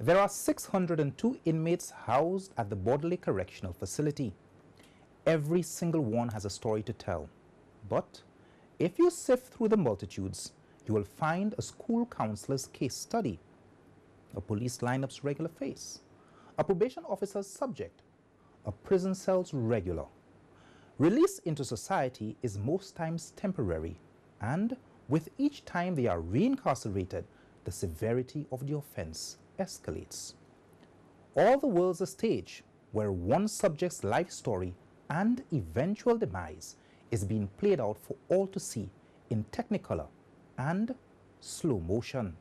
There are 602 inmates housed at the Bordelais Correctional Facility. Every single one has a story to tell. But if you sift through the multitudes, you will find a school counselor's case study, a police lineup's regular face, a probation officer's subject, a prison cell's regular. Release into society is most times temporary, and with each time they are reincarcerated, the severity of the offense escalates. All the world's a stage where one subject's life story and eventual demise is being played out for all to see in technicolor and slow motion.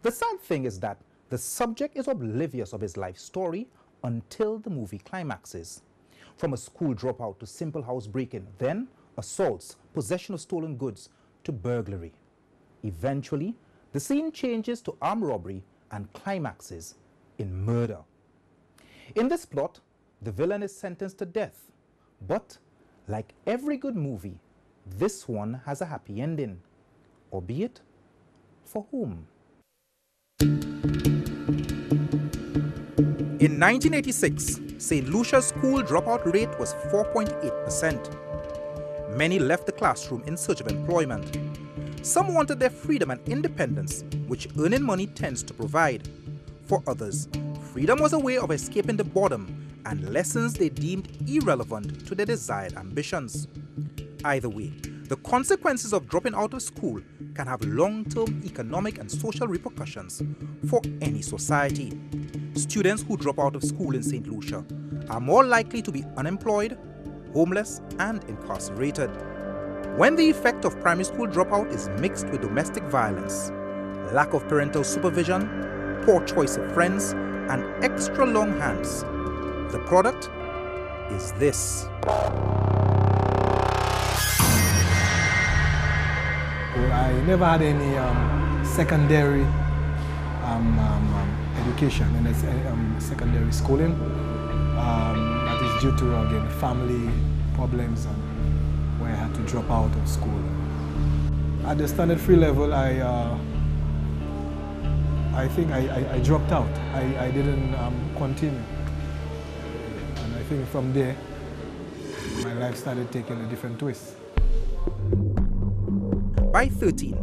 The sad thing is that the subject is oblivious of his life story until the movie climaxes. From a school dropout to simple house break-in, then assaults, possession of stolen goods, to burglary. Eventually, the scene changes to armed robbery and climaxes in murder. In this plot, the villain is sentenced to death, but like every good movie, this one has a happy ending, albeit for whom? In 1986, St. Lucia's school dropout rate was 4.8%. Many left the classroom in search of employment. Some wanted their freedom and independence, which earning money tends to provide. For others, freedom was a way of escaping the boredom and lessons they deemed irrelevant to their desired ambitions. Either way, the consequences of dropping out of school can have long-term economic and social repercussions for any society. Students who drop out of school in St. Lucia are more likely to be unemployed, homeless, and incarcerated. When the effect of primary school dropout is mixed with domestic violence, lack of parental supervision, poor choice of friends, and extra long hands, the product is this. Well, I never had any secondary education and secondary schooling. That is due to, again, family problems and where I had to drop out of school. At the standard 3 level, I think I dropped out. I didn't continue. And I think from there, my life started taking a different twist. By 13,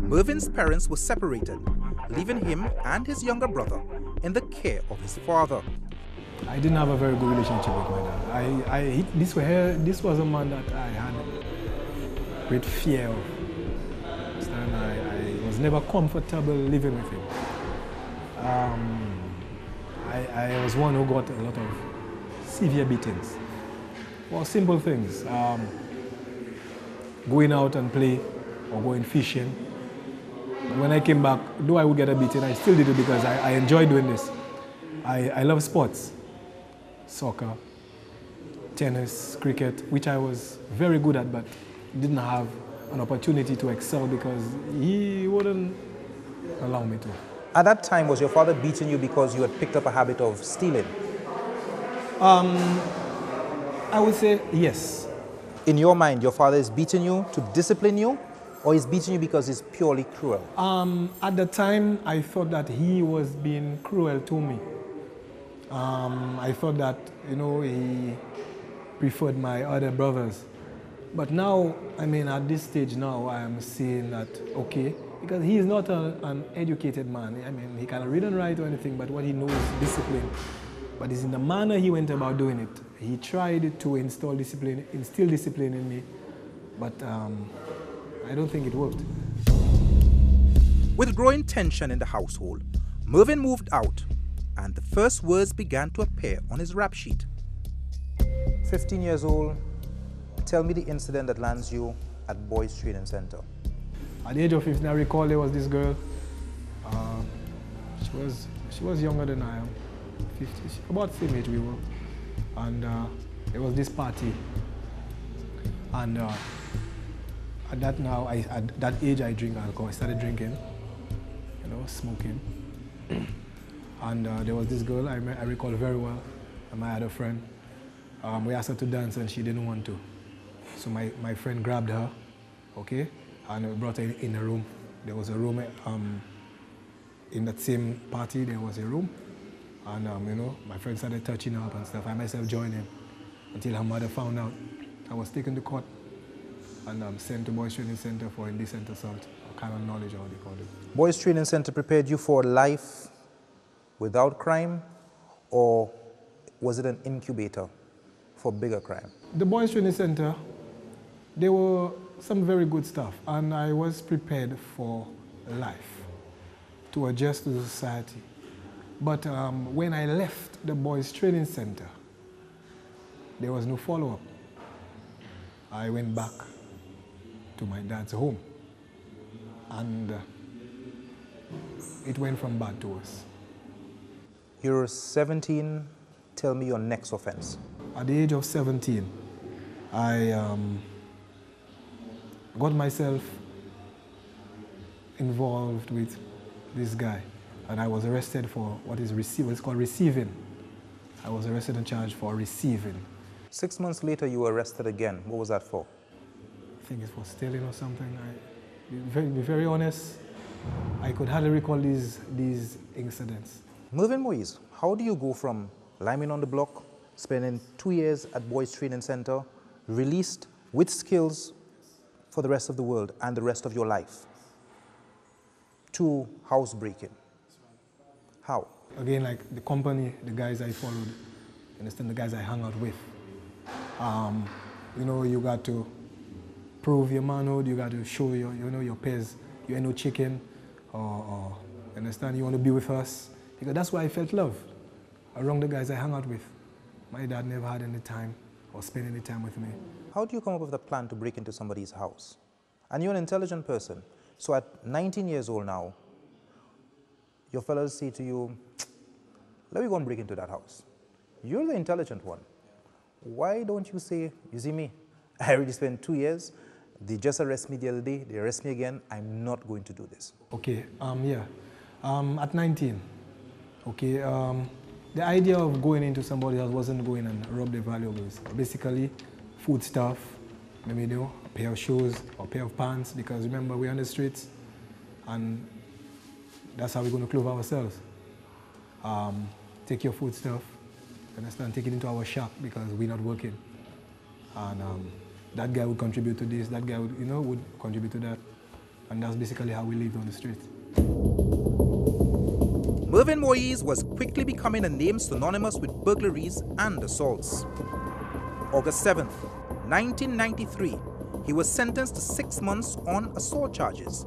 Mervin's parents were separated, leaving him and his younger brother in the care of his father. I didn't have a very good relationship with my dad. This was a man that I had great fear of. And I was never comfortable living with him. I was one who got a lot of severe beatings for simple things. Going out and play or going fishing. But when I came back, though I would get a beating, I still did it because I enjoy doing this. I love sports, soccer, tennis, cricket, which I was very good at, but didn't have an opportunity to excel because he wouldn't allow me to. At that time, was your father beating you because you had picked up a habit of stealing? I would say yes. In your mind, your father is beating you to discipline you, or he's beating you because he's purely cruel? At the time, I thought that he was being cruel to me. I thought that, he preferred my other brothers. But now, at this stage now, I am saying that, okay, because he is not an educated man. He cannot read and write or anything, but what he knows is discipline. But it's in the manner he went about doing it. He tried to instill discipline in me, but I don't think it worked. With growing tension in the household, Mervin moved out, and the first words began to appear on his rap sheet. 15 years old, tell me the incident that lands you at Boys Training Center. At the age of 15, I recall there was this girl. She was younger than I am, 50, about the same age we were. And there was this party. And at that age, I drink alcohol. I started drinking, smoking. And there was this girl I recall very well, and my other friend. We asked her to dance, and she didn't want to. So my friend grabbed her, okay, and we brought her in a room. There was a room in that same party, there was a room. And, you know, my friends started touching her up and stuff. I myself joined him until her mother found out. I was taken to court and sent to Boys Training Center for indecent assault, or kind of knowledge, or what they call it. Boys Training Center prepared you for life without crime, or was it an incubator for bigger crime? The Boys Training Center, there were some very good stuff, and I was prepared for life, to adjust to the society. But when I left the Boys Training Center, there was no follow-up. I went back to my dad's home, and it went from bad to worse. You're 17. Tell me your next offense. At the age of 17, I got myself involved with this guy, and I was arrested for what's called receiving. I was arrested and charged for receiving. 6 months later, you were arrested again. What was that for? I think it's for stealing or something. Be very honest, I could hardly recall these incidents. Mervyn Moise, how do you go from lineman on the block, spending 2 years at Boys Training Center, released with skills for the rest of the world and the rest of your life, to housebreaking? How? Again, like the company, the guys I followed, understand, the guys I hung out with. You know, you got to prove your manhood, you got to show your peers, you ain't no chicken, or understand, you want to be with us. Because that's why I felt love around the guys I hung out with. My dad never had any time or spent any time with me. How do you come up with a plan to break into somebody's house? And you're an intelligent person. So at 19 years old now, your fellows say to you, let me go and break into that house. You're the intelligent one. Why don't you say, you see me, I already spent 2 years, they just arrest me the other day, they arrest me again, I'm not going to do this. Okay, at 19, okay, the idea of going into somebody else wasn't going and rob their valuables. Basically, food stuff, maybe, you know, a pair of shoes or a pair of pants, because remember, we're on the streets, and that's how we're going to clothe ourselves. Take your food stuff, understand, take it into our shop because we're not working. And that guy would contribute to this, that guy would, you know, would contribute to that. And that's basically how we lived on the street. Mervyn Moise was quickly becoming a name synonymous with burglaries and assaults. August 7th, 1993, he was sentenced to 6 months on assault charges.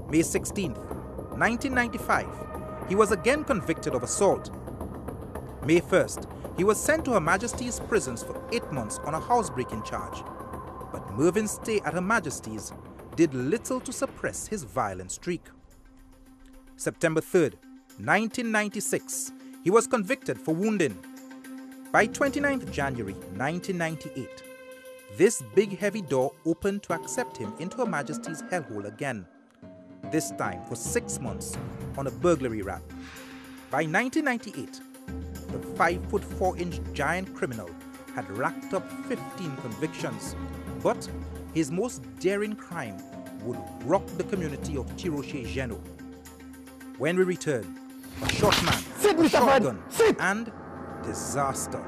May 16th, 1995, he was again convicted of assault. May 1st, he was sent to Her Majesty's prisons for 8 months on a housebreaking charge. But Mervyn's stay at Her Majesty's did little to suppress his violent streak. September 3rd, 1996, he was convicted for wounding. By 29th January 1998, this big heavy door opened to accept him into Her Majesty's hellhole again, this time for 6 months on a burglary rap. By 1998, the 5'4" giant criminal had racked up 15 convictions, but his most daring crime would rock the community of Geneau. When we return, a short man, a shotgun, and disaster.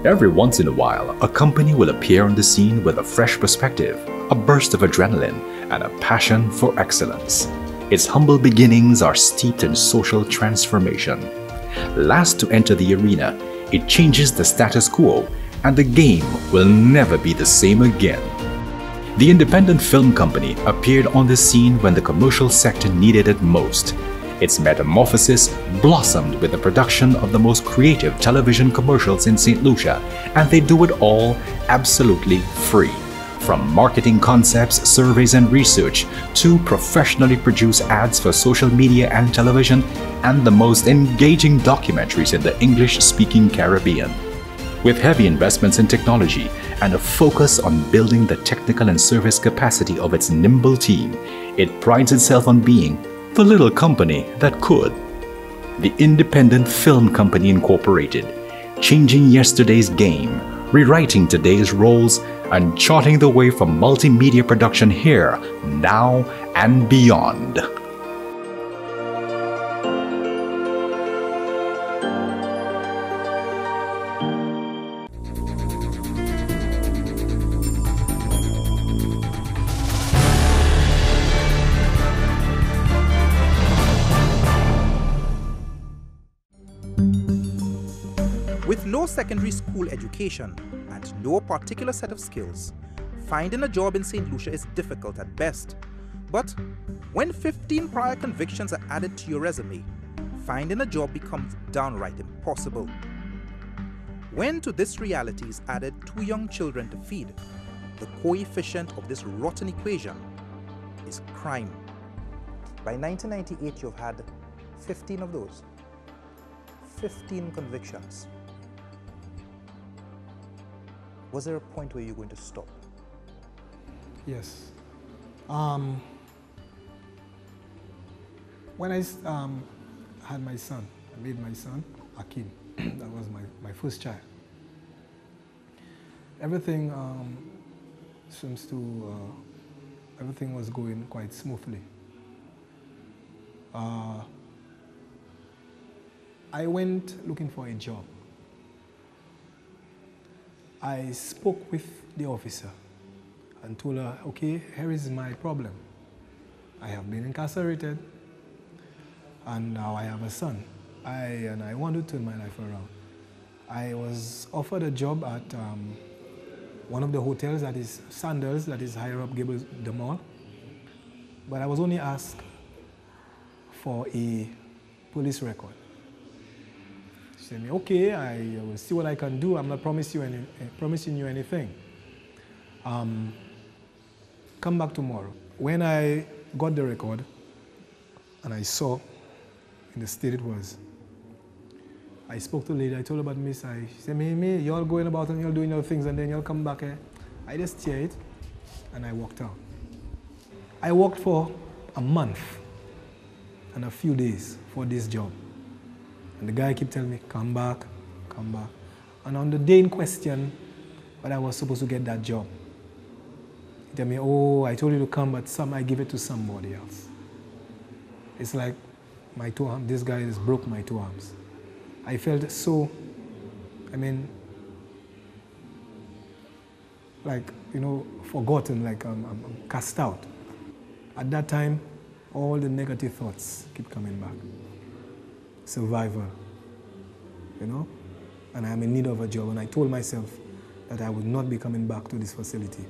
Every once in a while, a company will appear on the scene with a fresh perspective, a burst of adrenaline, and a passion for excellence. Its humble beginnings are steeped in social transformation. Last to enter the arena, it changes the status quo, and the game will never be the same again. The independent film company appeared on the scene when the commercial sector needed it most. Its metamorphosis blossomed with the production of the most creative television commercials in St. Lucia, and they do it all absolutely free. From marketing concepts, surveys and research, to professionally produced ads for social media and television, and the most engaging documentaries in the English-speaking Caribbean. With heavy investments in technology and a focus on building the technical and service capacity of its nimble team, it prides itself on being the little company that could. the Independent Film Company Incorporated, changing yesterday's game, rewriting today's roles, and charting the way for multimedia production here, now, and beyond. With no secondary school education and no particular set of skills, finding a job in St. Lucia is difficult at best. But when 15 prior convictions are added to your resume, finding a job becomes downright impossible. When to this reality is added 2 young children to feed, the coefficient of this rotten equation is crime. By 1998, you've had 15 of those. 15 convictions. Was there a point where you're going to stop? Yes. When I had my son, I made my son, Akim. That was my first child. Everything seems to, everything was going quite smoothly. I went looking for a job. I spoke with the officer and told her, okay, here is my problem. I have been incarcerated and now I have a son. I want to turn my life around. I was offered a job at one of the hotels that is Sandals, that is higher up Gables, the mall. But I was only asked for a police record. She said, okay, I will see what I can do. I'm not promising you anything. Come back tomorrow. When I got the record and I saw in the state it was, I spoke to the lady, I told her about Miss I. She said, me, y'all going about and y'all doing your things and then y'all come back here. I just tear it and I walked out. I worked for a month and a few days for this job. And the guy kept telling me, come back, come back. And on the day in question, when I was supposed to get that job, he told me, oh, I told you to come, but I give it to somebody else. It's like my 2 arms, this guy just broke my 2 arms. I felt so, like, forgotten, like I'm cast out. At that time, all the negative thoughts keep coming back. Survival, and I'm in need of a job. And I told myself that I would not be coming back to this facility,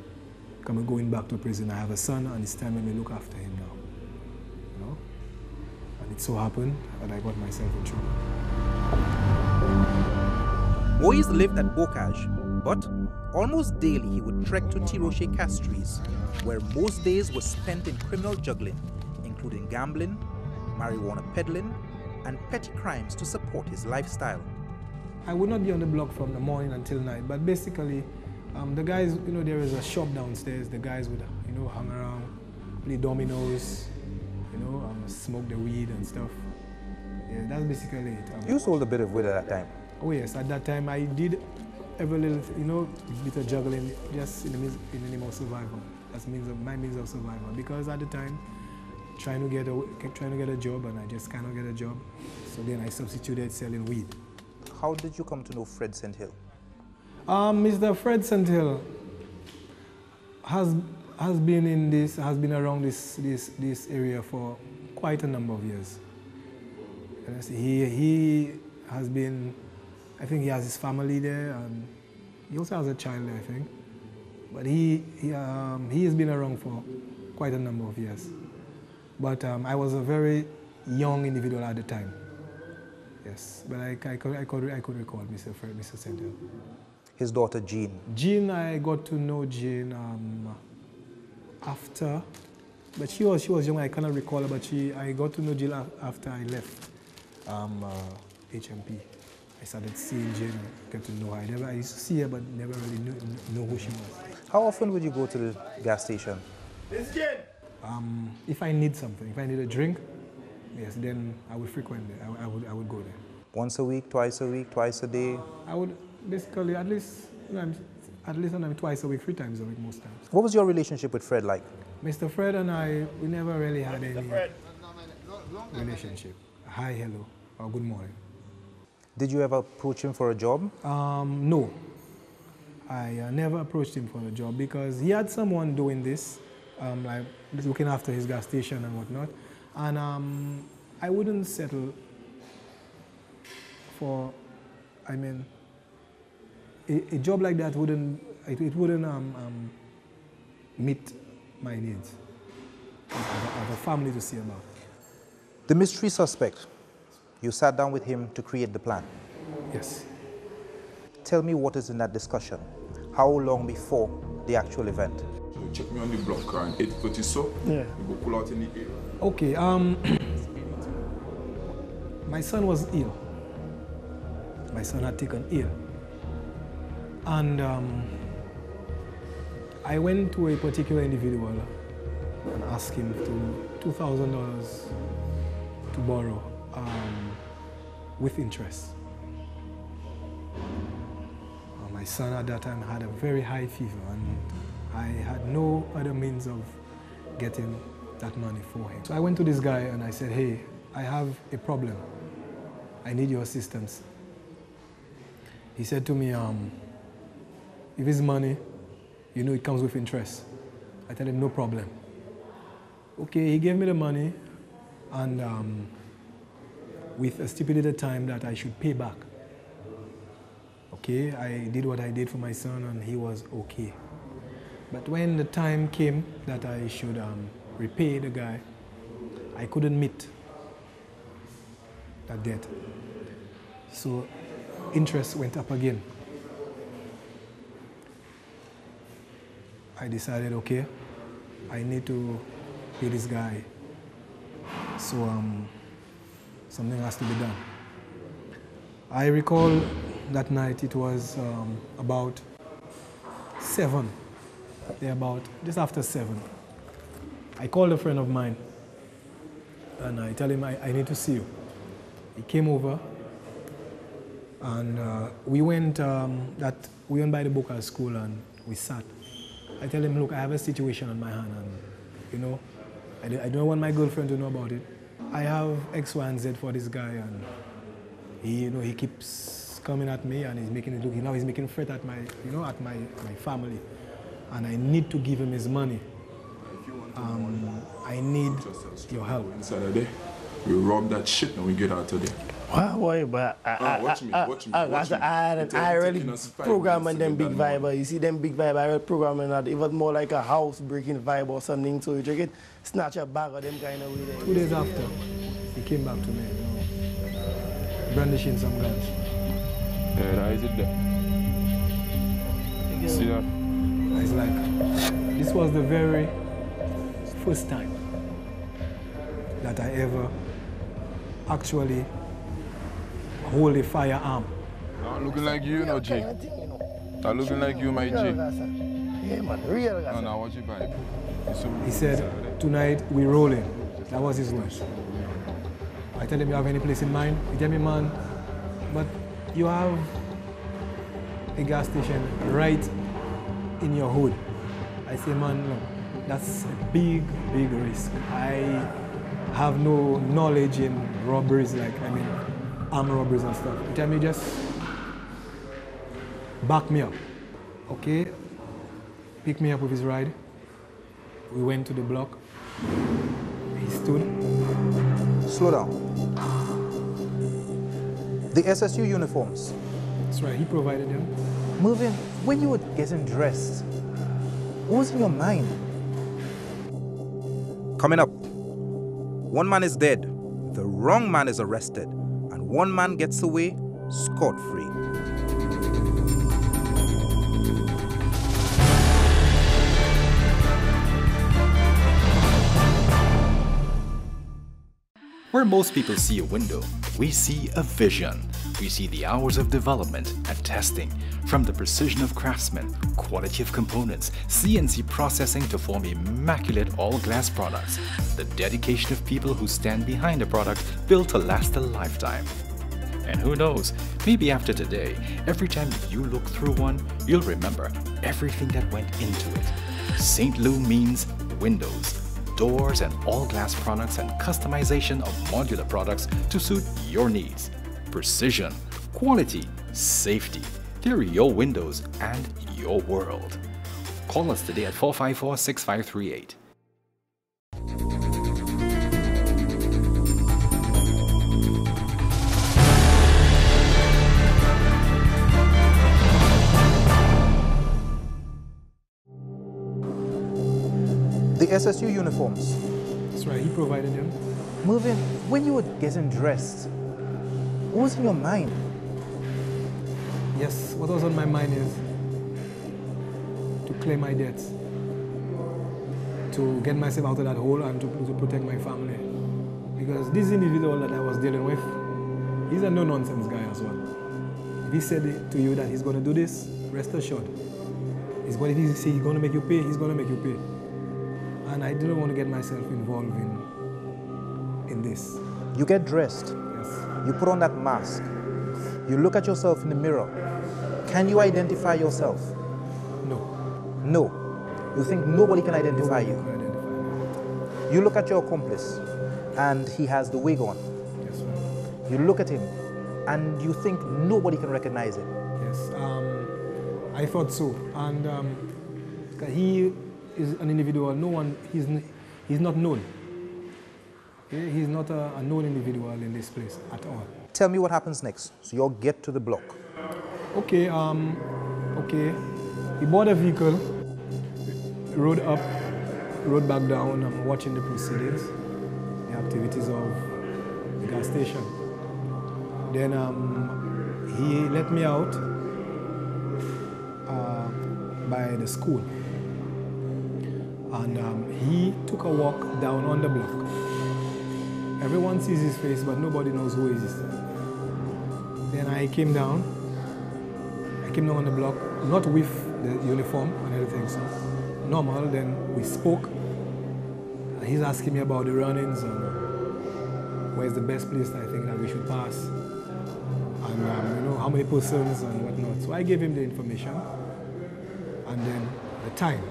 going back to prison. I have a son, and it's time I may look after him now. And it so happened that I got myself in trouble. Moise lived at Bocage, but almost daily he would trek to Tiroche Castries, where most days were spent in criminal juggling, including gambling, marijuana peddling, and petty crimes to support his lifestyle. I would not be on the block from the morning until night, but basically, the guys, there is a shop downstairs. The guys would, hang around, play dominoes, smoke the weed and stuff. Yeah, that's basically it. You sold a bit of weed at that time? Oh yes, at that time I did every little, bit of juggling, just in the name of survival. That's my means of survival. Because at the time, trying to get a job, and I just cannot get a job. So then I substituted selling weed. How did you come to know Fred St. Hill? Mr. Fred St. Hill has been around this area for quite a number of years. And he has been, I think he has his family there, and he also has a child there, I think. But he has been around for quite a number of years. But I was a very young individual at the time. Yes, but I could recall Mr. St. Hill. His daughter Jean. Jean, I got to know Jean after, but she was young. I cannot recall her, but I got to know Jean after I left HMP. I started seeing Jean and got to know her. I used to see her, but never really knew who she was. How often would you go to the gas station? If I need something, if I need a drink, yes, then I would frequent it. I would Once a week, twice a day? I would basically at least twice a week, 3 times a week most times. What was your relationship with Fred like? Mr. Fred and I, we never really had any relationship. Hi, hello, or good morning. Did you ever approach him for a job? No. I never approached him for a job because he had someone doing this, like looking after his gas station and whatnot. And I wouldn't settle for, I mean, a job like that wouldn't meet my needs. I have a family to see about. The mystery suspect, you sat down with him to create the plan. Yes. Tell me what is in that discussion. How long before the actual event? So check me on the block and 8:30 so. Yeah. We go pull out in the air. Okay. My son was ill. My son had taken ill. And I went to a particular individual and asked him to $2,000 to borrow with interest. My son at that time had a very high fever and I had no other means of getting that money for him. So I went to this guy and I said, hey, I have a problem. I need your assistance. He said to me, if it's money, you know it comes with interest. I tell him, no problem. Okay, he gave me the money and with a stipulated time that I should pay back. Okay, I did what I did for my son and he was okay. But when the time came that I should repay the guy, I couldn't meet that debt. So interest went up again. I decided, okay, I need to pay this guy. So something has to be done. I recall that night it was about 7. About just after 7. I called a friend of mine and I tell him I need to see you. He came over and we went by the Boca school and we sat. I tell him, look, I have a situation on my hand and you know, I don't want my girlfriend to know about it. I have X, Y, and Z for this guy and he keeps coming at me and he's making threat at my family. And I need to give him his money. I need your help. Inside of there, we rob that shit and we get out of there. Why, but watch me. I really programming them big vibe. You see them big vibe, I really programming that. It was more like a house breaking vibe or something. So you check it, snatch a bag of them kind of way. 2 days after, he came back to me, brandishing some guns. Yeah, that is it there. See that? It's like, this was the very first time that I ever actually hold a firearm. Not looking like you, no G. Not looking like you, my G. Yeah, man, real. No, what you vibe? He said, tonight we rolling. That was his words. I tell him, you have any place in mind? He tell me, man, but you have a gas station right in your hood. I say, man, look, that's a big, big risk. I have no knowledge in robberies, armed robberies and stuff. He tell me, just back me up, okay? Pick me up with his ride. We went to the block. He stood. Slow down. The SSU uniforms. That's right, he provided them. Mervin, when you were getting dressed, what was in your mind? Coming up, one man is dead, the wrong man is arrested, and one man gets away scot-free. Where most people see a window, we see a vision. We see the hours of development and testing, from the precision of craftsmen, quality of components, CNC processing to form immaculate all-glass products, the dedication of people who stand behind a product built to last a lifetime. And who knows, maybe after today, every time you look through one, you'll remember everything that went into it. St. Lu means windows, doors and all glass products and customization of modular products to suit your needs. Precision, quality, safety. They're your windows and your world. Call us today at 454-6538. The SSU uniforms. That's right, he provided them. Mervyn, when you were getting dressed, what was in your mind? Yes, what was on my mind is to clear my debts, to get myself out of that hole and to protect my family. Because this individual that I was dealing with, he's a no-nonsense guy as well. If he said to you that he's going to do this, rest assured. If he say he's going to make you pay, he's going to make you pay. And I didn't want to get myself involved in this. You get dressed. Yes. You put on that mask. You look at yourself in the mirror. Can you identify yourself? No. No. You think nobody can identify you? Nobody can identify me. You look at your accomplice and he has the wig on. Yes, sir. You look at him and you think nobody can recognize him. Yes, I thought so. And he is an individual, he's not known. Okay? He's not a known individual in this place at all. Tell me what happens next. So you all get to the block. Okay, okay. He bought a vehicle, rode up, rode back down. I'm watching the proceedings, the activities of the gas station. Then he let me out by the school. And he took a walk down on the block. Everyone sees his face, but nobody knows who he is. Then I came down on the block, not with the uniform and everything, so normal. Then we spoke. He's asking me about the run-ins and where's the best place that I think that we should pass, and you know, how many persons and whatnot. So I gave him the information, and then the time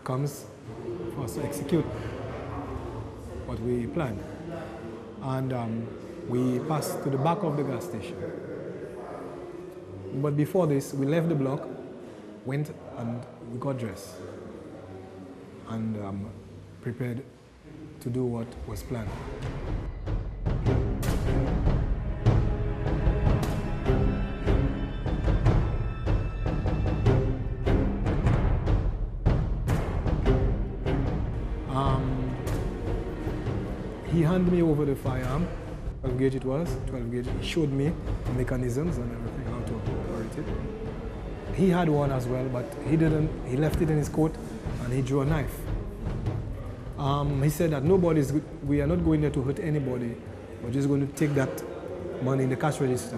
comes for us to execute what we planned. And we passed to the back of the gas station. But before this, we left the block, went and we got dressed and prepared to do what was planned. He handed me over the firearm, 12 gauge it was, 12 gauge. He showed me the mechanisms and everything, how to operate it. He had one as well, but he left it in his coat and he drew a knife. He said that we are not going there to hurt anybody. We're just going to take that money in the cash register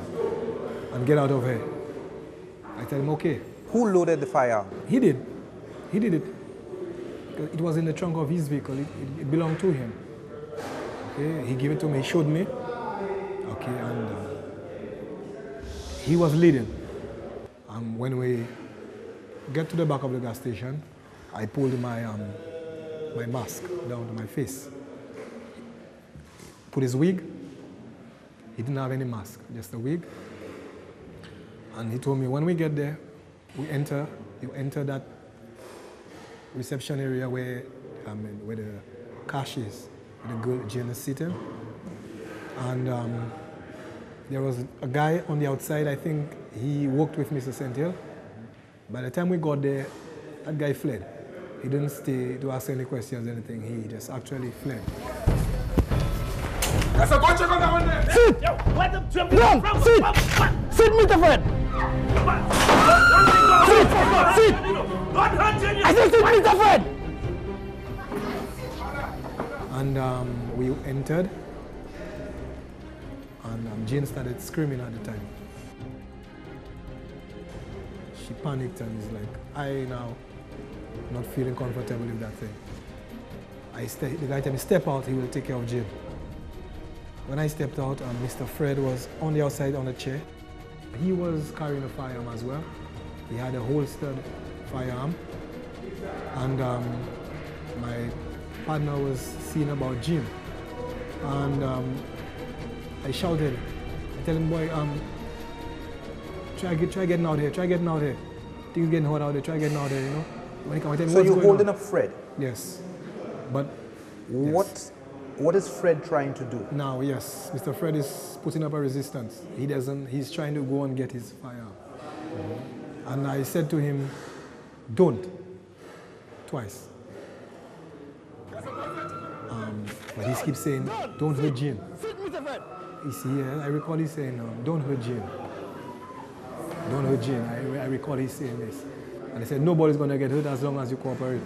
and get out of here. I tell him, okay. Who loaded the firearm? He did. He did it. It was in the trunk of his vehicle. It belonged to him. Okay, he gave it to me, he showed me. Okay, and he was leading. When we get to the back of the gas station, I pulled my mask down to my face. Put his wig. He didn't have any mask, just a wig. And he told me, when we get there, you enter that reception area where the cash is. The girl, Geneau sitting. And there was a guy on the outside, I think he worked with Mr. St. Hill. By the time we got there, that guy fled. He didn't stay to ask any questions or anything, he just actually fled. Go check on that one there. Sit! Yo, let them jump in. No, sit! Sit, Mr. Fred! Sit! Sit! I said sit, Mr. Fred! And we entered, and Jane started screaming at the time. She panicked and is like, I now not feeling comfortable with that thing. The guy told me, step out, he will take care of Jane. When I stepped out, Mr. Fred was on the outside on a chair. He was carrying a firearm as well. He had a holstered firearm. And my partner was seeing about Jim. And I shouted. I tell him, boy, try getting out here, try getting out here. Things getting hot out there, try getting out there, you know. When he come, I tell him, So you're holding on? up Fred? Yes. But what is Fred trying to do? now, yes, Mr. Fred is putting up a resistance. He's trying to go and get his firearm. And I said to him, don't, twice. But he keeps saying, don't hurt Jane. You see, I recall he saying, don't hurt Jane. Don't hurt Jane. I recall he saying this. And I said, nobody's going to get hurt as long as you cooperate.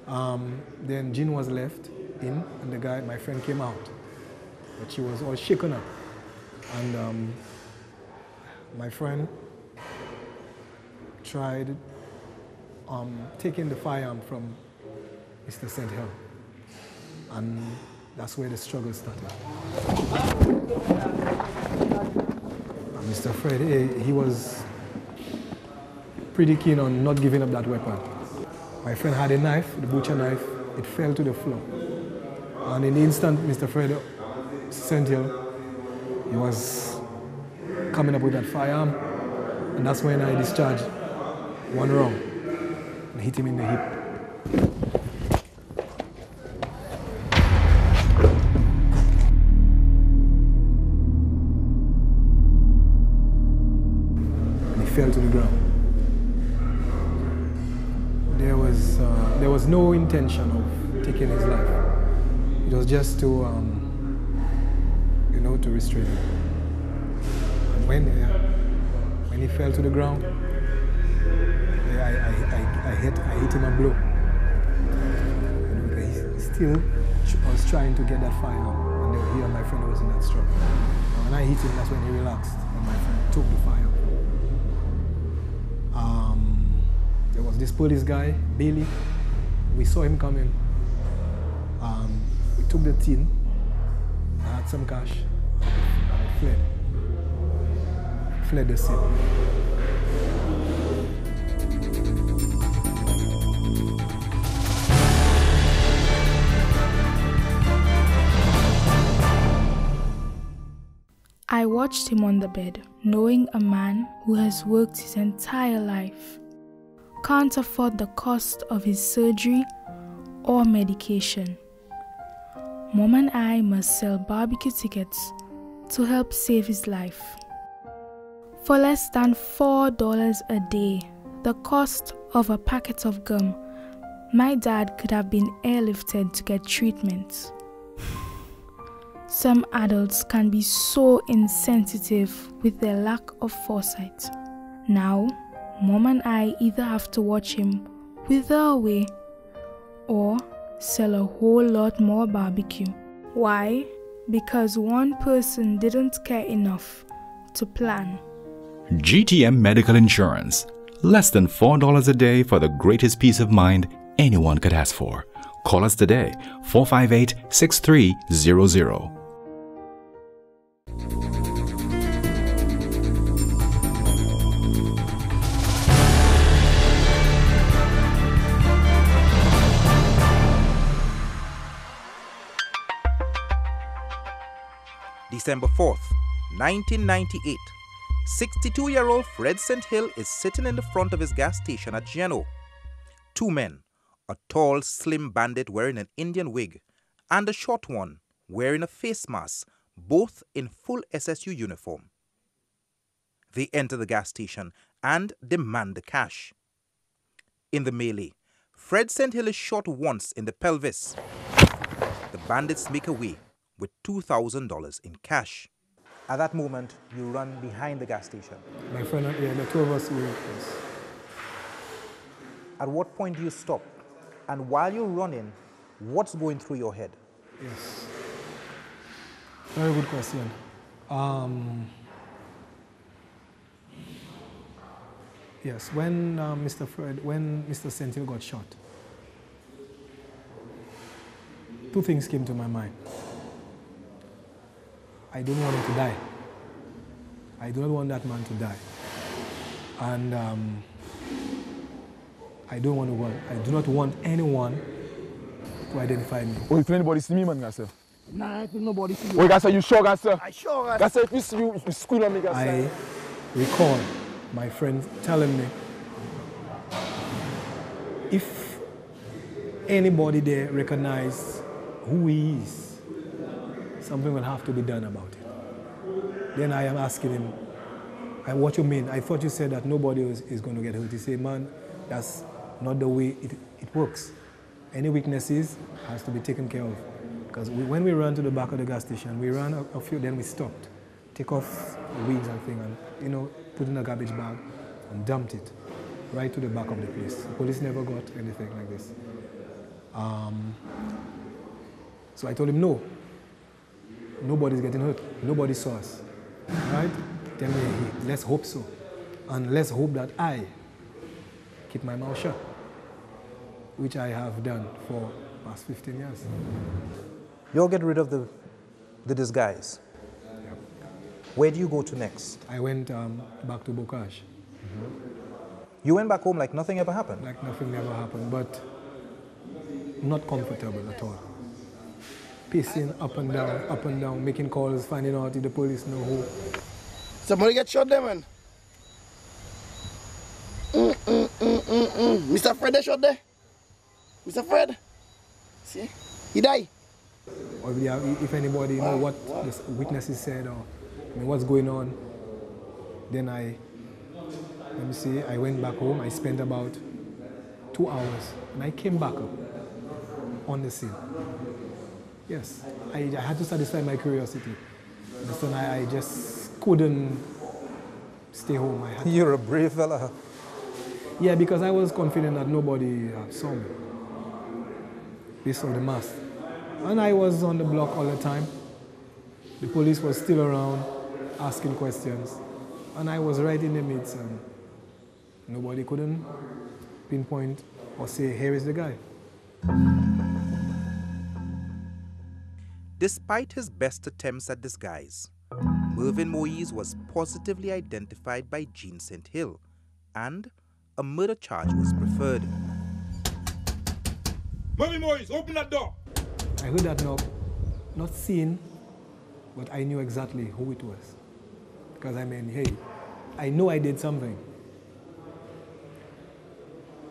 Then Jean was left in, and my friend came out. But she was all shaken up. And my friend tried taking the firearm from Mr. St. Hill. And that's where the struggle started. And Mr. Fred, he was pretty keen on not giving up that weapon. My friend had a knife, the butcher knife, it fell to the floor. And in the instant Mr. Fred St. Hill, he was coming up with that firearm, and that's when I discharged one round and hit him in the hip. And he fell to the ground. There was no intention of taking his life. It was just to, to restrain him. And when he fell to the ground, I hit him a blow. He still was trying to get that firearm, and he and my friend was in that struggle. And when I hit him, that's when he relaxed, and my friend took the firearm. There was this police guy, Bailey. We saw him coming. We took the tin, I had some cash, and I fled. Fled the scene. I watched him on the bed, knowing a man who has worked his entire life, can't afford the cost of his surgery or medication. Mom and I must sell barbecue tickets to help save his life. For less than $4 a day, the cost of a packet of gum, my dad could have been airlifted to get treatment. Some adults can be so insensitive with their lack of foresight. Now, Mom and I either have to watch him wither away or sell a whole lot more barbecue. Why? Because one person didn't care enough to plan. GTM Medical Insurance. Less than $4 a day for the greatest peace of mind anyone could ask for. Call us today, 458-6300. December 4th, 1998. 62-year-old Fred St. Hill is sitting in the front of his gas station at Geneau. Two men, a tall, slim bandit wearing an Indian wig and a short one wearing a face mask, both in full SSU uniform. They enter the gas station and demand the cash. In the melee, Fred St. Hill is shot once in the pelvis. The bandits make away with $2,000 in cash. At that moment, you run behind the gas station. My friend, the two of us were yes. At what point do you stop? And while you're running, what's going through your head? Yes. Very good question. Yes, when Mr. St. Hill got shot, two things came to my mind. I don't want him to die. I do not want that man to die. And I do not want anyone to identify me. Oh, if anybody see me, man, guys, sir. Nah, if nobody see you. Oh, guys, sir, you sure, guys, sir? I sure, guys. Guys, sir, if you see you, if you squeal on me, guys, I sir. recall my friend telling me, if anybody there recognize who he is, something will have to be done about it. Then I am asking him, what you mean? I thought you said that nobody is going to get hurt. He said, man, that's not the way it works. Any weaknesses has to be taken care of. Because when we ran to the back of the gas station, we ran a few, then we stopped. Take off the weeds and things and, you know, put in a garbage bag and dumped it right to the back of the place. The police never got anything like this. So I told him, no, nobody's getting hurt. Nobody saw us, right? Tell me, let's hope so. And let's hope that I keep my mouth shut, which I have done for the past 15 years. You'll get rid of the disguise. Yep. Where do you go to next? I went back to Bocage. You went back home like nothing ever happened? Like nothing ever happened, but not comfortable at all. Pacing up and down, making calls, finding out if the police know who. Somebody get shot there, man. Mr. Fred, they shot there. Mr. Fred. See? He died. Or if anybody know what the witnesses said or what's going on, then I went back home. I spent about 2 hours and I came back up on the scene. Yes, I had to satisfy my curiosity. So I just couldn't stay home. You're a brave fella. Yeah, because I was confident that nobody saw me based on the mask. And I was on the block all the time. The police was still around asking questions. And I was right in the midst and nobody couldn't pinpoint or say, here is the guy. Despite his best attempts at disguise, Mervyn Moise was positively identified by Geneau St Hill and a murder charge was preferred. Mervyn Moise, open that door! I heard that knock, not seen, but I knew exactly who it was. Because I mean, hey, I know I did something.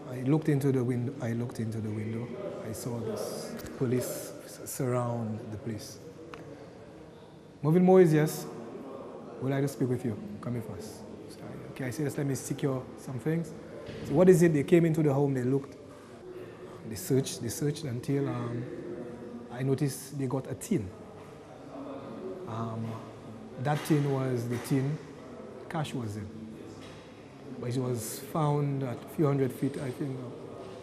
I looked into the window. I saw this police surround the place. Mervyn Moise, yes. Would like to speak with you. Come here first. So, okay, I said, just let me secure some things. So what is it? They came into the home, they looked. They searched until I noticed they got a tin. That tin was the tin cash was in. But it was found at a few hundred feet, I think,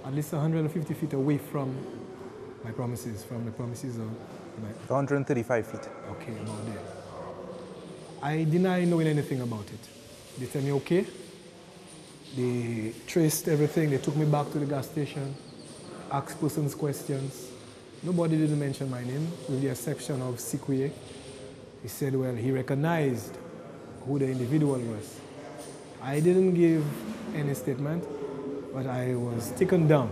at least 150 feet away from my premises, from the premises of my... 135 feet. Okay, about there. I deny knowing anything about it. They tell me, okay. They traced everything. They took me back to the gas station, asked persons questions. Nobody didn't mention my name, with the exception of Sikwe. He said, well, he recognized who the individual was. I didn't give any statement, but I was taken down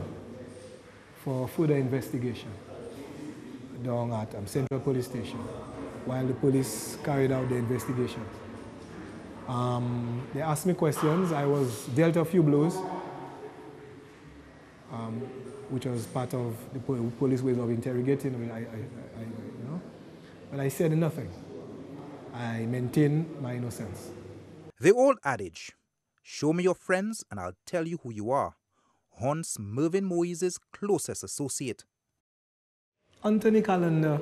for further investigation down at Central Police Station while the police carried out the investigations. They asked me questions. I was dealt a few blows, which was part of the police ways of interrogating me. You know, but I said nothing. I maintained my innocence. The old adage, show me your friends and I'll tell you who you are, haunts Mervyn Moise's closest associate. Anthony Callender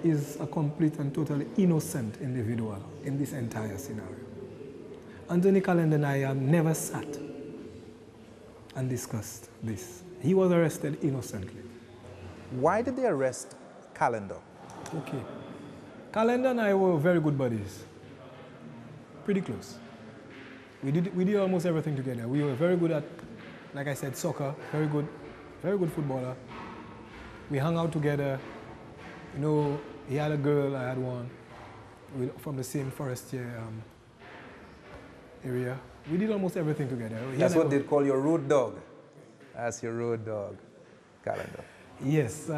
is a complete and totally innocent individual in this entire scenario. Anthony Callender and I have never sat and discussed this. He was arrested innocently. Why did they arrest Callender? Okay. Callender and I were very good buddies. Pretty close. We did almost everything together. We were very good at, like I said, soccer, very good footballer. We hung out together. You know, he had a girl, I had one. from the same forestier area. We did almost everything together. That's what they'd call your road dog. That's your road dog, Calendar. Yes.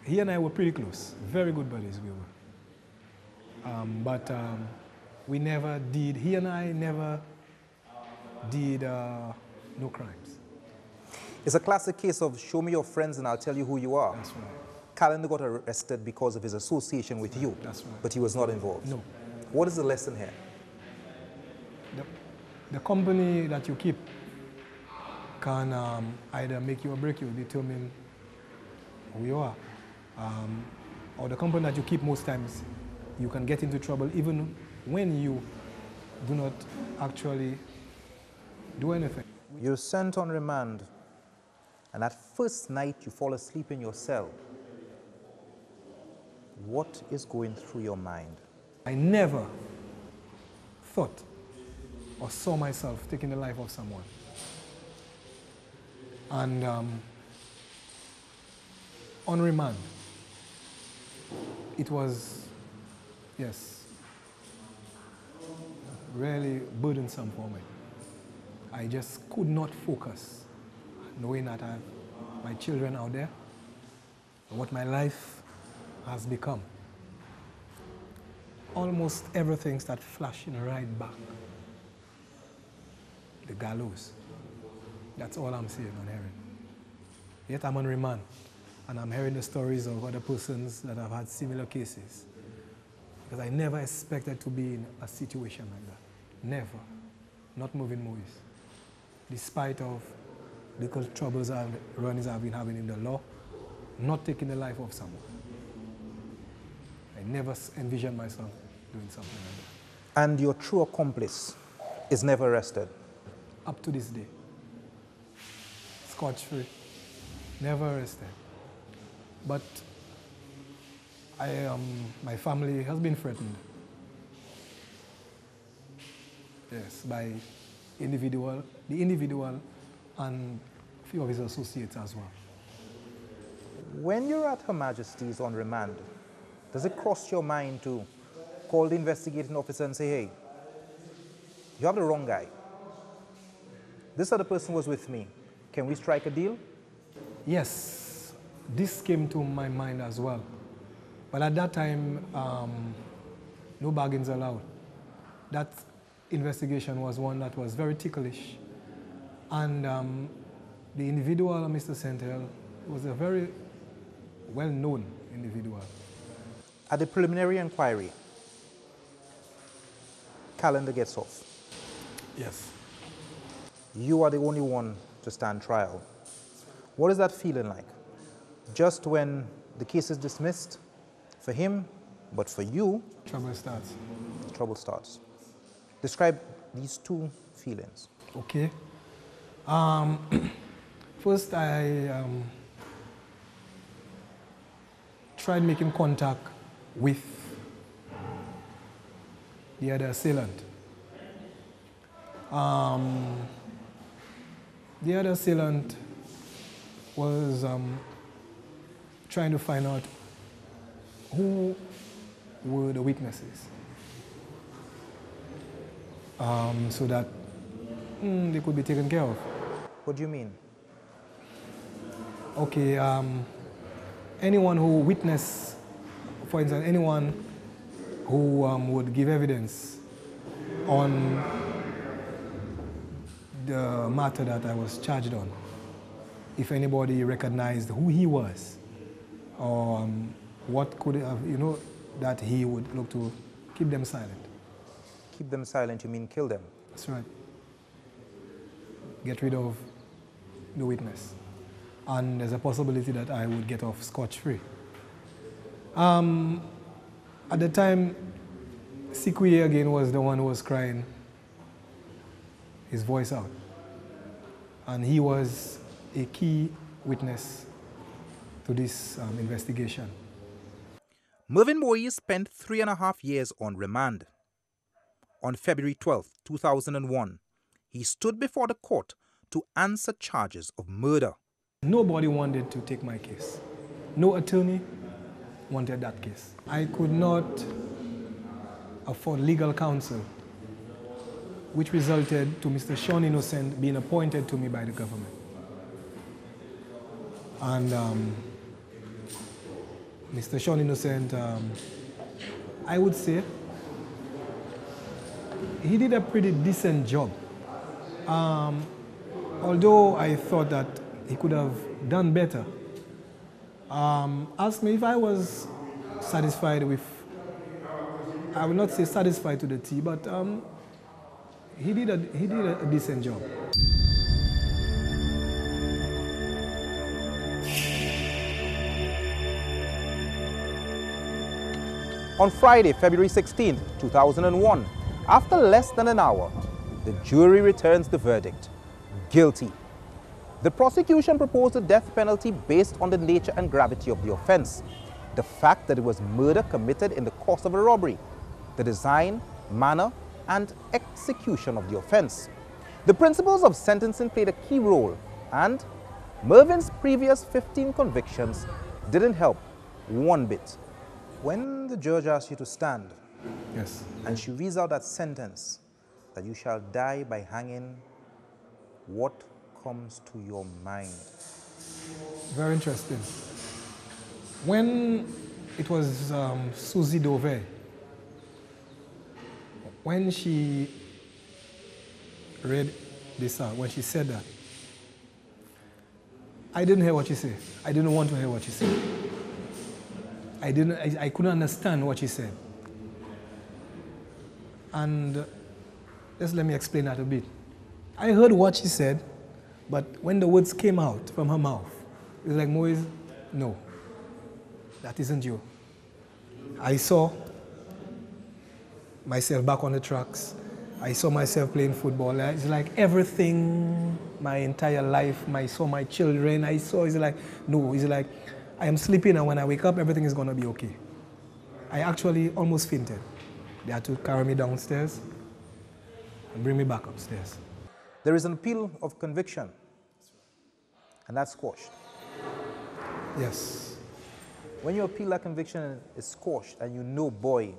He and I were pretty close. Very good buddies we were. But we never did, he and I never did no crimes. It's a classic case of show me your friends and I'll tell you who you are. That's right. Calendar got arrested because of his association with you. That's right. But he was not involved. No. What is the lesson here? The company that you keep can either make you or break you, determine who you are. Or the company that you keep, most times you can get into trouble even when you do not actually do anything. You're sent on remand, and that first night you fall asleep in your cell. What is going through your mind? I never thought or saw myself taking the life of someone. And on remand, it was, yes, really burdensome for me. I just could not focus, knowing that I have my children out there, and what my life has become. Almost everything started flashing right back. The gallows. That's all I'm seeing and hearing. Yet I'm on remand, and I'm hearing the stories of other persons that have had similar cases. Because I never expected to be in a situation like that. Never. Not moving movies. Despite of little troubles and runnings I've been having in the law, not taking the life of someone. I never envisioned myself doing something like that. And your true accomplice is never arrested? Up to this day. Scotch-free. Never arrested. But my family has been threatened. Yes, by the individual and a few of his associates as well. When you're at Her Majesty's on remand, does it cross your mind to call the investigating officer and say, hey, you have the wrong guy. This other person was with me. Can we strike a deal? Yes, this came to my mind as well. But at that time, no bargains allowed. That investigation was one that was very ticklish. And the individual, Mr. Sentel, was a very well-known individual. At the preliminary inquiry, Calendar gets off. Yes. You are the only one to stand trial. What is that feeling like? Just when the case is dismissed for him, but for you, trouble starts. Trouble starts. Describe these two feelings. Okay. First, I tried making contact with the other assailant. The other assailant was trying to find out who were the witnesses, so that they could be taken care of. What do you mean? Okay, anyone who witnessed, for instance, anyone who would give evidence on the matter that I was charged on, if anybody recognized who he was, or what could have, that he would look to keep them silent. Keep them silent, you mean kill them? That's right. Get rid of the witness. And there's a possibility that I would get off scotch-free. At the time, Sikwe again was the one who was crying his voice out. And he was a key witness to this investigation. Mervyn Moyes spent 3.5 years on remand. On February 12, 2001, he stood before the court to answer charges of murder. Nobody wanted to take my case. No attorney, wanted that case. I could not afford legal counsel, which resulted to Mr. Sean Innocent being appointed to me by the government. And Mr. Sean Innocent, I would say, he did a pretty decent job. Although I thought that he could have done better. Asked me if I was satisfied with, I will not say satisfied to the T, but he did a decent job. On Friday, February 16, 2001, after less than an hour, the jury returns the verdict, guilty. The prosecution proposed a death penalty based on the nature and gravity of the offense, the fact that it was murder committed in the course of a robbery, the design, manner, and execution of the offense. The principles of sentencing played a key role, and Mervyn's previous 15 convictions didn't help one bit. When the judge asks you to stand, yes, and she reads out that sentence, that you shall die by hanging, what comes to your mind? Very interesting. When it was Susie Dove, when she read this out, when she said that, I didn't hear what she said. I didn't want to hear what she said. I couldn't understand what she said. And just let me explain that a bit. I heard what she said, but when the words came out from her mouth, it was like, Moise, no, that isn't you. I saw myself back on the tracks. I saw myself playing football. It's like everything, my entire life, I saw my children, it's like, no, it's like, I am sleeping and when I wake up, everything is going to be okay. I actually almost fainted. They had to carry me downstairs and bring me back upstairs. There is an appeal of conviction, and that's squashed. Yes. When you appeal that conviction is squashed and you know, boy,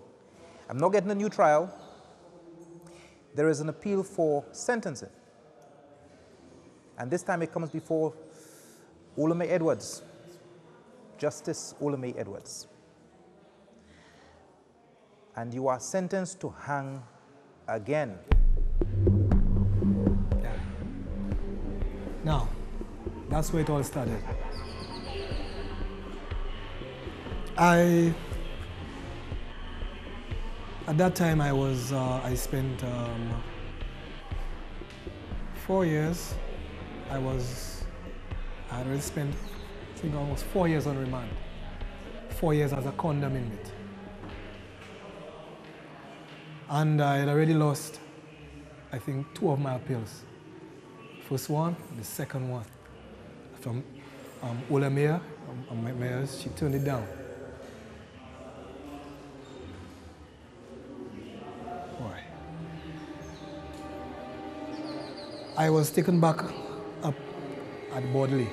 I'm not getting a new trial, there is an appeal for sentencing. And this time it comes before Olame Edwards, Justice Olame Edwards. And you are sentenced to hang again. Yeah. Now, that's where it all started. At that time I spent 4 years. I had already spent, I think, almost 4 years on remand. 4 years as a condom inmate. And I had already lost, I think, 2 of my appeals. First one, the second one. From Ola Mayor, my mayor, she turned it down. Why? I was taken back up at Bodley.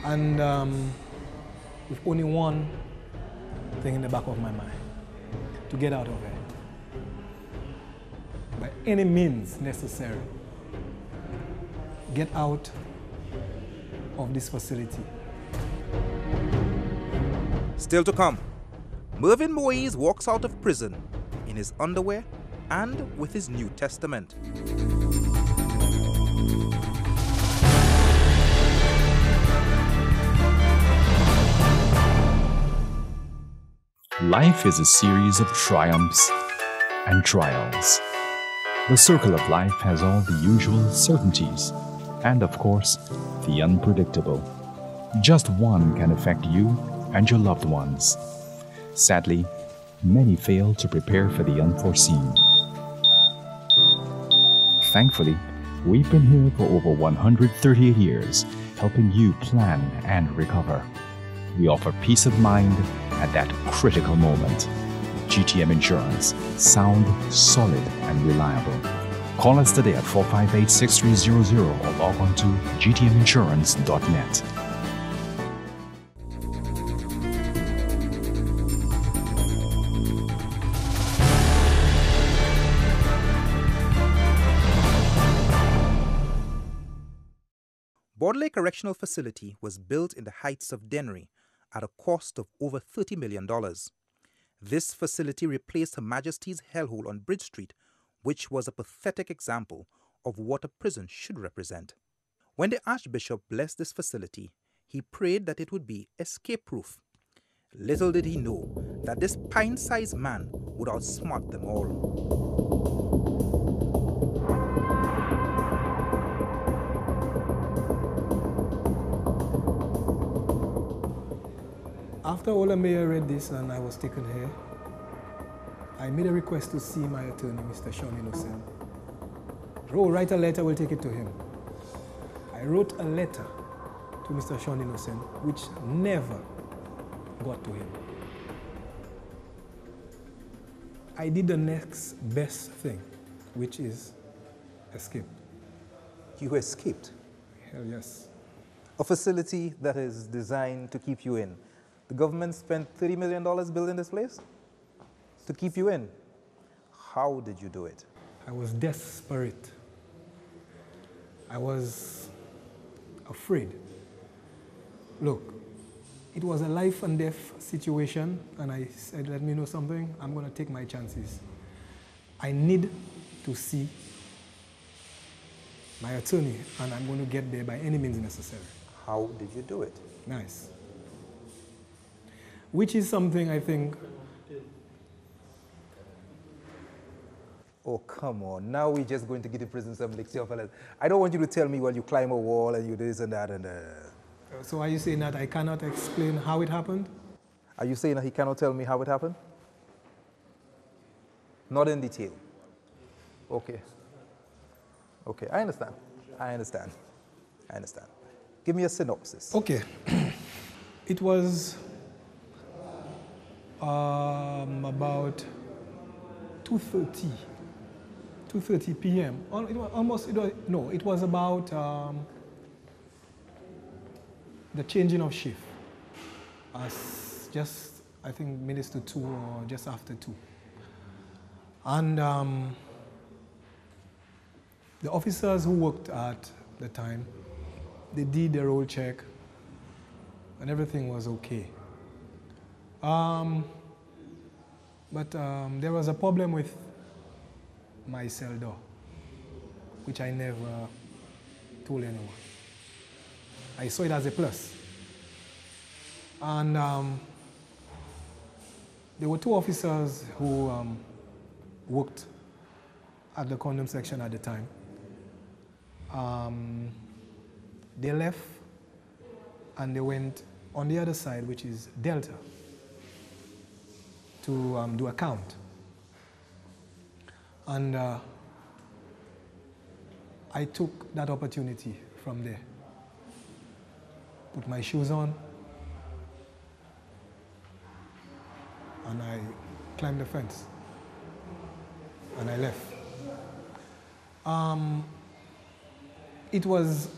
And with only one thing in the back of my mind, to get out of there. By any means necessary, get out of this facility. Still to come, Mervyn Moise walks out of prison in his underwear and with his New Testament. Life is a series of triumphs and trials. The circle of life has all the usual certainties and, of course, the unpredictable. Just one can affect you and your loved ones. Sadly, many fail to prepare for the unforeseen. Thankfully, we've been here for over 138 years, helping you plan and recover. We offer peace of mind at that critical moment. GTM Insurance, sound, solid, and reliable. Call us today at 458-6300 or log on to gtminsurance.net. Bodley Correctional Facility was built in the heights of Dennery at a cost of over $30 million. This facility replaced Her Majesty's hellhole on Bridge Street, which was a pathetic example of what a prison should represent. When the Archbishop blessed this facility, he prayed that it would be escape-proof. Little did he know that this pint-sized man would outsmart them all. After Ola Mayor read this and I was taken here, I made a request to see my attorney, Mr. Geneau St. Write a letter, we'll take it to him. I wrote a letter to Mr. Geneau St, which never got to him. I did the next best thing, which is escape. You escaped? Hell yes. A facility that is designed to keep you in. The government spent $30 million building this place to keep you in. How did you do it? I was desperate. I was afraid. Look, it was a life and death situation, and I said, let me know something, I'm going to take my chances. I need to see my attorney, and I'm going to get there by any means necessary. How did you do it? Nice. Which is something I think... Oh, come on. Now we're just going to get to prison some lecture, fellas. I don't want you to tell me, well, you climb a wall and you do this and that and... So are you saying that I cannot explain how it happened? Are you saying that he cannot tell me how it happened? Not in detail. Okay. Okay, I understand. I understand. I understand. Give me a synopsis. Okay. It was about 2:30 p.m. It was about the changing of shift. Just, I think, minutes to 2 or just after 2. And the officers who worked at the time, they did their roll check and everything was okay. But there was a problem with my cell door, which I never told anyone. I saw it as a plus. And there were 2 officers who worked at the condom section at the time. They left and they went on the other side, which is Delta, to do a count. And I took that opportunity from there. Put my shoes on, and I climbed the fence, and I left. It was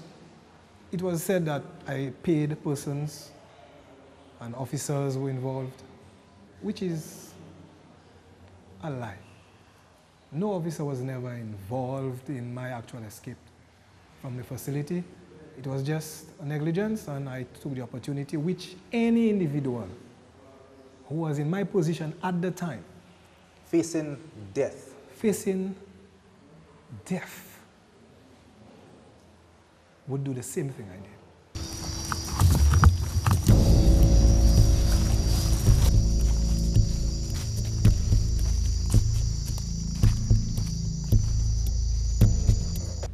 said that I paid persons and officers who were involved, which is a lie. No officer was never involved in my actual escape from the facility. It was just a negligence, and I took the opportunity which any individual who was in my position at the time, facing death, would do the same thing I did.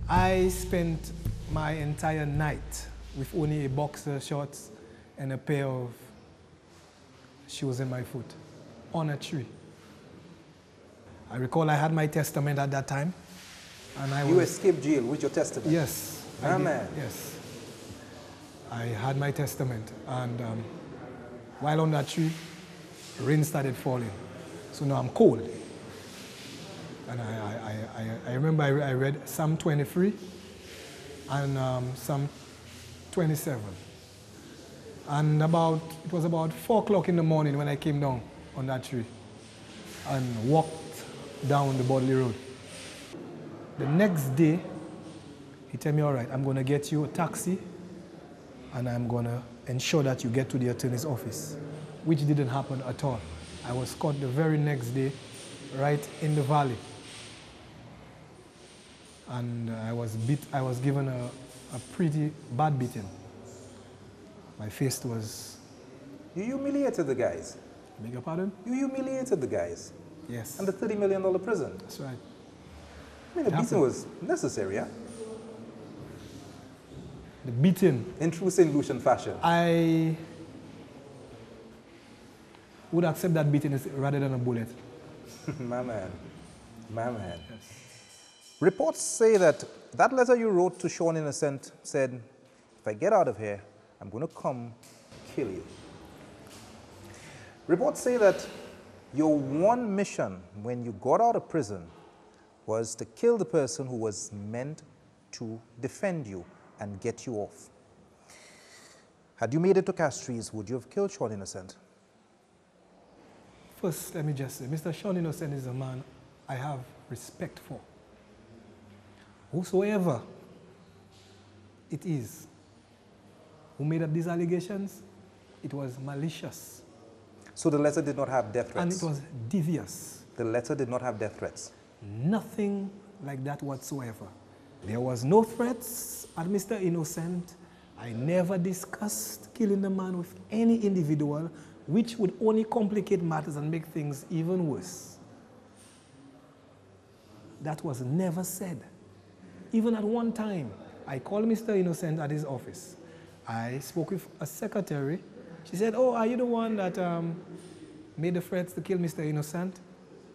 I spent my entire night with only a boxer shorts and a pair of shoes in my foot on a tree. I recall I had my testament at that time. And you escaped jail with your testament? Yes. Man. Yes. I had my testament, and while on that tree, rain started falling. So now I'm cold. And I remember I read Psalm 23 and Psalm 27. And it was about 4 o'clock in the morning when I came down on that tree and walked down the Bodley Road. The next day, he told me, all right, I'm going to get you a taxi and I'm going to ensure that you get to the attorney's office, which didn't happen at all. I was caught the very next day, right in the valley. And I was given a pretty bad beating. My face was... You humiliated the guys. Beg your pardon? You humiliated the guys. Yes. And the $30 million prison. That's right. I mean, the beating was necessary, yeah? The beating? In true St. Lucian fashion. I would accept that beating rather than a bullet. My man. My man. Yes. Reports say that that letter you wrote to Sean Innocent said, if I get out of here, I'm going to come kill you. Reports say that your one mission when you got out of prison was to kill the person who was meant to defend you and get you off. Had you made it to Castries, would you have killed Sean Innocent? First, let me just say, Mr. Sean Innocent is a man I have respect for. Whosoever it is who made up these allegations, it was malicious. So the letter did not have death threats? And it was devious. The letter did not have death threats? Nothing like that whatsoever. There was no threats at Mr. Innocent. I never discussed killing the man with any individual, which would only complicate matters and make things even worse. That was never said. Even at one time, I called Mr. Innocent at his office. I spoke with a secretary. She said, oh, are you the one that made the threats to kill Mr. Innocent?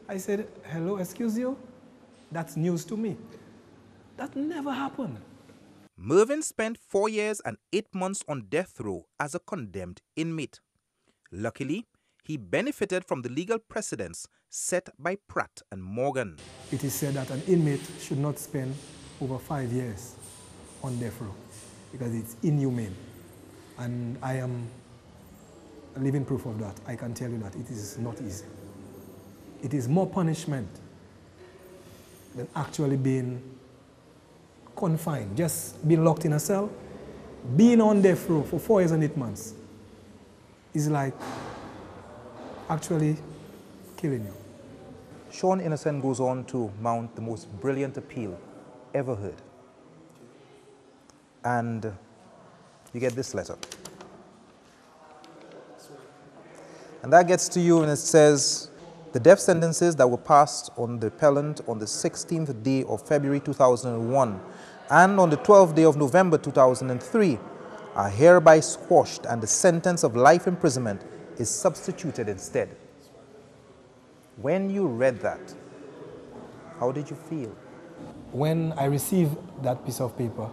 I said, hello, excuse you? That's news to me. That never happened. Mervyn spent 4 years and 8 months on death row as a condemned inmate. Luckily, he benefited from the legal precedents set by Pratt and Morgan. It is said that an inmate should not spend over 5 years on death row because it's inhumane. And I am a living proof of that. I can tell you that it is not easy. It is more punishment than actually being confined, just being locked in a cell. Being on death row for 4 years and 8 months is like actually killing you. Sean Innocent goes on to mount the most brilliant appeal ever heard. And you get this letter. And that gets to you and it says, the death sentences that were passed on the appellant on the 16th day of February 2001 and on the 12th day of November 2003 are hereby squashed and the sentence of life imprisonment is substituted instead. When you read that, how did you feel? When I received that piece of paper,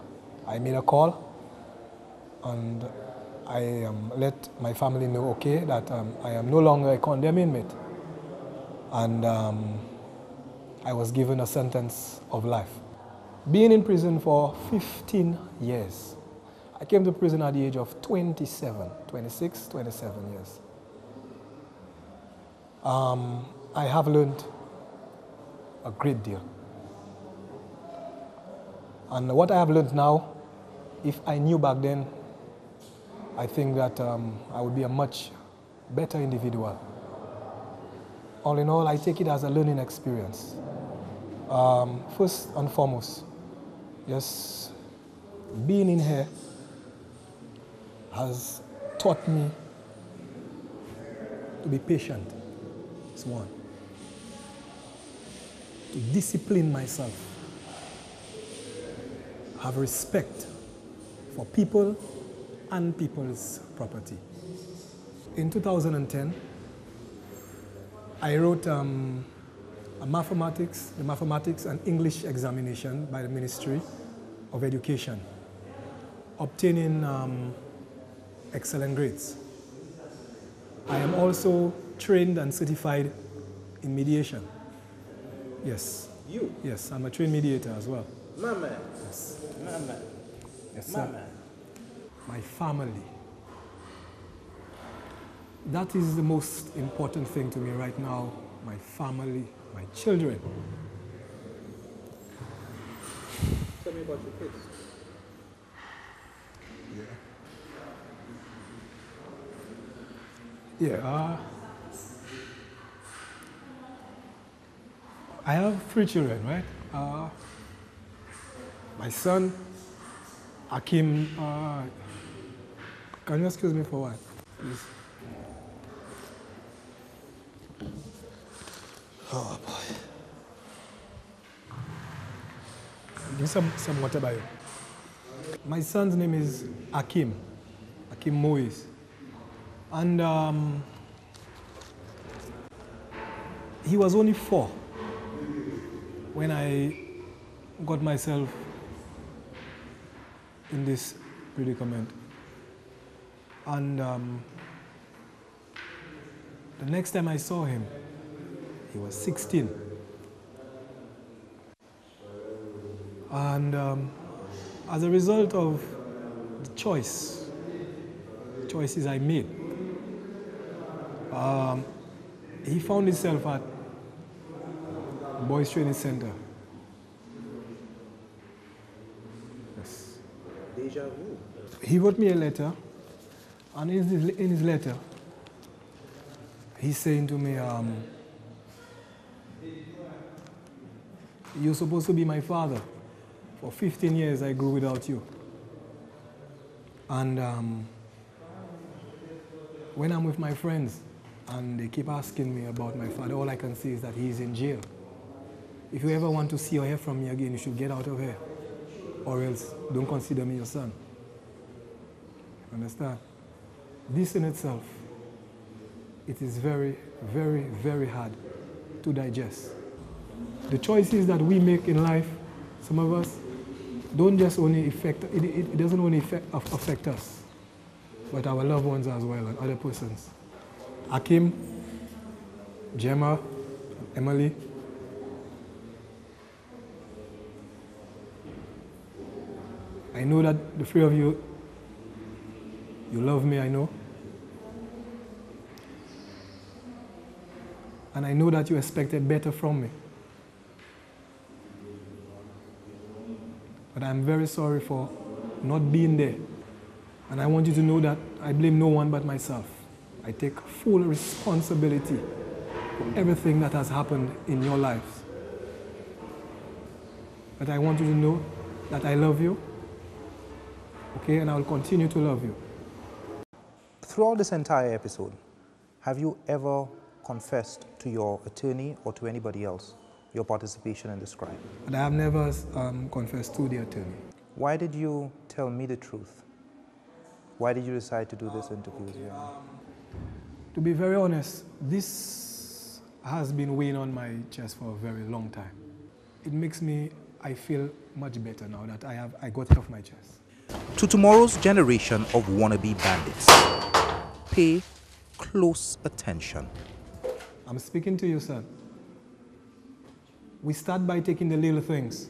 I made a call and I let my family know, okay, that I am no longer a condemned inmate. And I was given a sentence of life. Being in prison for 15 years. I came to prison at the age of 26, 27 years. I have learned a great deal. And what I have learned now, if I knew back then, I think that I would be a much better individual. All in all, I take it as a learning experience. First and foremost, yes, being in here has taught me to be patient. It's one. To discipline myself. Have respect for people and people's property. In 2010, I wrote the mathematics and English examination by the Ministry of Education, obtaining excellent grades. I am also trained and certified in mediation. Yes. You? Yes, I'm a trained mediator as well. My man. Yes. My man. Yes, My sir. man. My family. That is the most important thing to me right now. My family, my children. Tell me about your kids. Yeah. Yeah. I have 3 children, right? My son, Akim, can you excuse me for one, please? Oh boy. Give me some water by you. My son's name is Akim Moise. And he was only 4 when I got myself in this predicament. And the next time I saw him, he was 16. And as a result of the choices I made, he found himself at Boys Training Center. Yes. Deja vu. He wrote me a letter, and in his letter, he's saying to me, you're supposed to be my father. For 15 years, I grew without you. And when I'm with my friends, and they keep asking me about my father, all I can say is that he's in jail. If you ever want to see or hear from me again, you should get out of here, or else don't consider me your son. Understand? This in itself, it is very, very, very hard to digest. The choices that we make in life, some of us, don't just only affect, it doesn't only affect us, but our loved ones as well and other persons. Akim, Gemma, Emily. I know that the 3 of you, you love me, I know. And I know that you expected better from me. But I'm very sorry for not being there. And I want you to know that I blame no one but myself. I take full responsibility for everything that has happened in your lives. But I want you to know that I love you, okay, and I will continue to love you. Throughout this entire episode, have you ever confessed to your attorney or to anybody else your participation in this crime? But I have never confessed to the attorney. Why did you tell me the truth? Why did you decide to do this interview? To be very honest, this has been weighing on my chest for a very long time. It makes me, I feel much better now that I got it off my chest. To tomorrow's generation of wannabe bandits, pay close attention. I'm speaking to you, son. We start by taking the little things.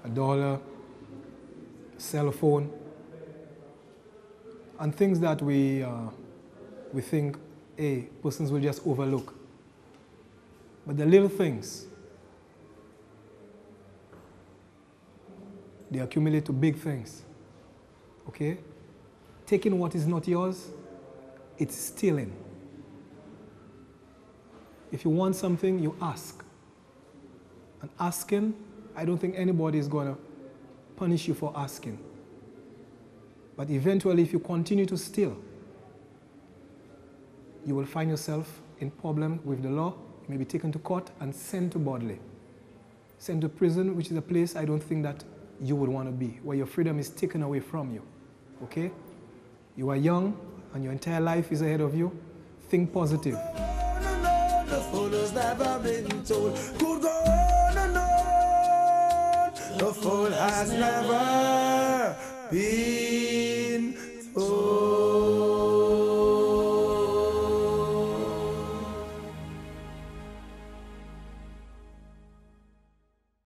$1, cell phone, and things that we think, hey, persons will just overlook. But the little things, they accumulate to big things, okay? Taking what is not yours, it's stealing. If you want something, you ask. And asking, I don't think anybody is going to punish you for asking. But eventually, if you continue to steal, you will find yourself in problem with the law. You may be taken to court and sent to bodily. Sent to prison, which is a place I don't think that you would want to be, where your freedom is taken away from you, okay? You are young, and your entire life is ahead of you. Think positive. The fool has never been told. Could go on and on. The fool has never been